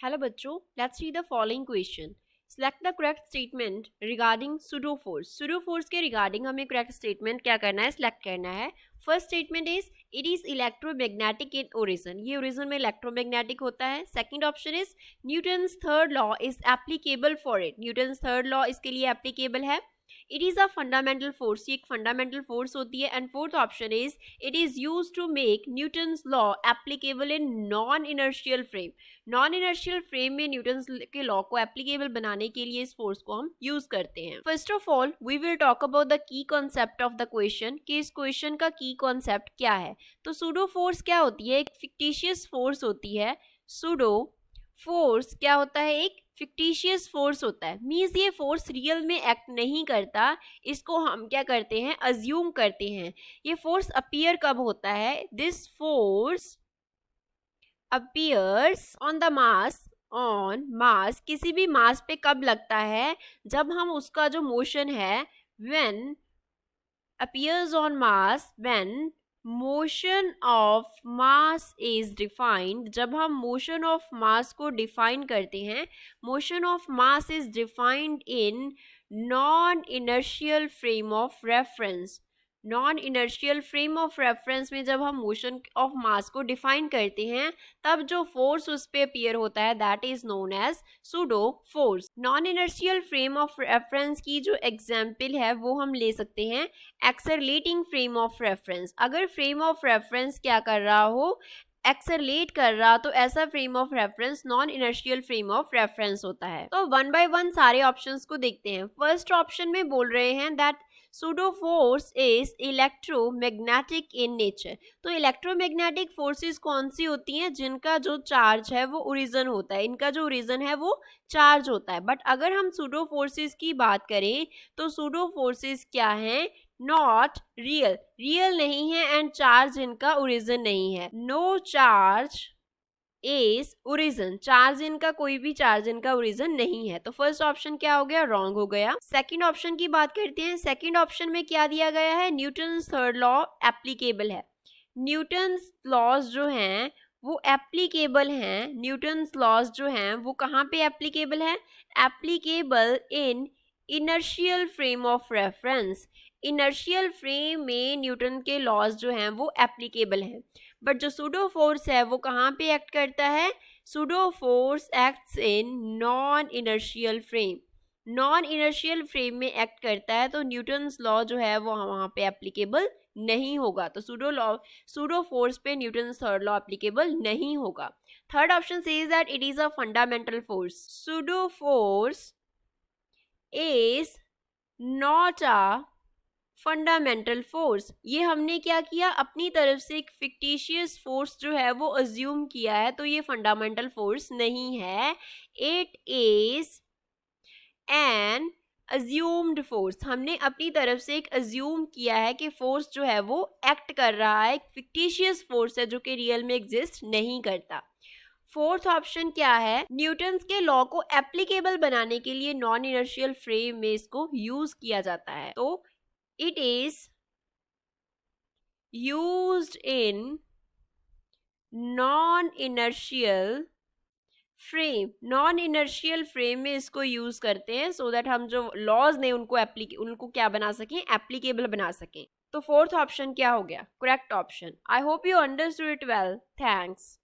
Hello बच्चों, let's read the following question. Select the correct statement regarding pseudo force. Pseudo force के regarding हमें correct statement क्या करना है, सिलेक्ट करना है. First statement is it is electromagnetic in origin. ये ओरिजिन में इलेक्ट्रोमैग्नेटिक होता है. Second option is Newton's third law is applicable for it. Newton's third law इसके लिए एप्लीकेबल है. It is a fundamental force. ये एक फंडामेंटल फोर्स होती है. And fourth option is it is use to make Newton's law applicable in non inertial frame. Non inertial frame में Newton's के law को एप्लीकेबल बनाने के लिए इस फोर्स को हम यूज करते हैं. First of all we will talk about the key concept of the question कि इस क्वेश्चन का की कॉन्सेप्ट क्या है. तो सूडो फोर्स क्या होती है? एक फिक्टिशियस फोर्स होती है. सूडो फोर्स क्या होता है? एक फिक्टिशियस फोर्स होता है. मीन्स ये फोर्स रियल में एक्ट नहीं करता. इसको हम क्या करते हैं? अज्यूम करते हैं. ये फोर्स अपीयर कब होता है? This force appears on the mass किसी भी मास पे कब लगता है? जब हम उसका जो मोशन है when appears on mass when motion of mass is defined. जब हम motion of mass को define करते हैं, motion of mass is defined in non inertial frame of reference. Non inertial frame of reference में जब हम motion of mass को define करते हैं तब जो फोर्स उस पे अपीयर होता है that is known as pseudo force. Non inertial frame of reference की जो एग्जांपल है वो हम ले सकते हैं एक्सेलरेटिंग फ्रेम ऑफ रेफरेंस. अगर फ्रेम ऑफ रेफरेंस क्या कर रहा हो? एक्सेलरेट कर रहा, तो ऐसा frame of reference non inertial frame of reference होता है. तो वन बाय वन सारे ऑप्शंस को देखते हैं. फर्स्ट ऑप्शन में बोल रहे हैं that pseudo force is electromagnetic in nature. तो इलेक्ट्रोमैग्नेटिक फोर्सेस कौन सी होती हैं? जिनका जो चार्ज है वो ओरिजिन होता है. इनका जो ओरिजिन है वो चार्ज होता है. बट अगर हम सूडो फोर्सेस की बात करें तो सूडो फोर्सेस क्या हैं? नॉट रियल, रियल नहीं है एंड चार्ज इनका ओरिजिन नहीं है. No charge is origin. Charge इनका कोई भी चार्ज इनका ओरिजिन नहीं है. तो फर्स्ट ऑप्शन क्या हो गया? रॉन्ग हो गया. सेकंड ऑप्शन की बात करते हैं. सेकंड ऑप्शन में क्या दिया गया है? न्यूटन्स थर्ड लॉ एप्लीकेबल है. न्यूटन्स लॉज जो हैं वो एप्लीकेबल हैं. न्यूटन्स लॉज जो हैं वो कहाँ पे एप्लीकेबल है? Applicable in inertial frame of reference. Inertial frame में न्यूटन के लॉज जो हैं वो एप्लीकेबल हैं. बट जो सूडो फोर्स है वो कहाँ पे एक्ट करता है? Pseudo force acts in non inertial frame. Non inertial frame में एक्ट करता है तो न्यूटन्स लॉ जो है वो वहाँ पे एप्लीकेबल नहीं होगा. तो सूडो फोर्स पे न्यूटन्स थर्ड लॉ एप्लीकेबल नहीं होगा. Third option says that it is a fundamental force. Pseudo force is not a fundamental force. ये हमने क्या किया? अपनी तरफ से एक फिक्टिशियस फोर्स जो है वो अज्यूम किया है. तो ये फंडामेंटल फोर्स नहीं है. It is an assumed force. हमने अपनी तरफ से एक अज्यूम किया है कि फोर्स जो है वो एक्ट कर रहा है. एक फिक्टिशियस फोर्स है जो कि रियल में एग्जिस्ट नहीं करता. फोर्थ ऑप्शन क्या है? न्यूटन्स के लॉ को एप्लीकेबल बनाने के लिए नॉन इनर्शियल फ्रेम में इसको यूज किया जाता है. तो it is used in non-inertial frame. non-inertial frame में इसको यूज करते हैं so that हम जो लॉज ने उनको क्या बना सकें? एप्लीकेबल बना सकें. तो फोर्थ ऑप्शन क्या हो गया? Correct option. I hope you understood it well. Thanks.